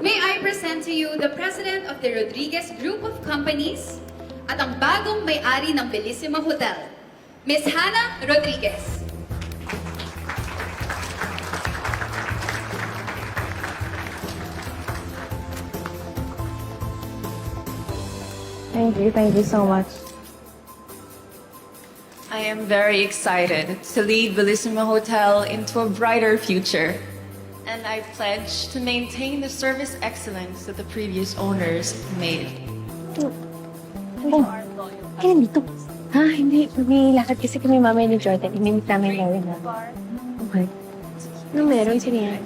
May I present to you the President of the Rodriguez Group of Companies at ang bagong may-ari ng Bellissima Hotel, Ms. Hannah Rodriguez. Thank you so much. I am very excited to lead Bellissima Hotel into a brighter future. And I pledge to maintain the service excellence that the previous owners made. Oh, kailan dito? Ha? Hindi. May lakad kasi kami mamaya ni Jordan. Iminit namin Lauren na. Okay. Ano meron? Sino yan?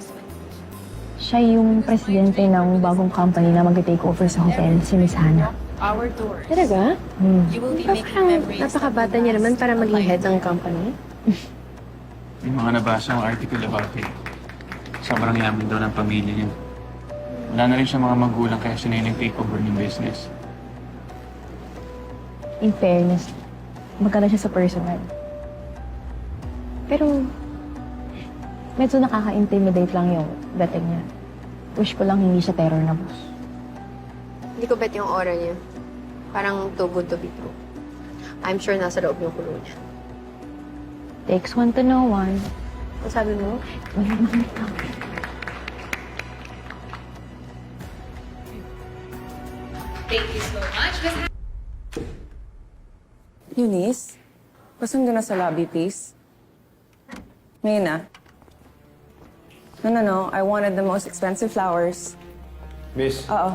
Siya yung presidente ng bagong company na mag-take over sa hotel, si Miss Hannah. Our doors. Talaga? You will be making Parang memories. napakabata niya naman para maging head ng company. May mga nabasa ang article about it. Sobrang yaman daw ng pamilya niya. Wala na rin siya mga magulang kaya siya na yung take-over ng business. In fairness, magkala siya sa personal. Pero, medyo nakaka-intimidate lang yung dating niya. Wish ko lang hindi siya terror na boss. Hindi ko bet yung aura niya. Parang too good to be true. I'm sure nasa loob yung kulong niya. Takes one to know one. Ang sabi mo? Wala naman ito. Thank you so much, Ms. Eunice, pasundo na sa lobby, please. Ngayon na. No. I wanted the most expensive flowers. Miss, Oo.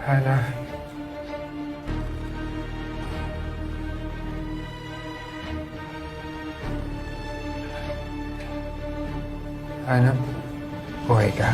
Hannah. Hannah, buhay ka.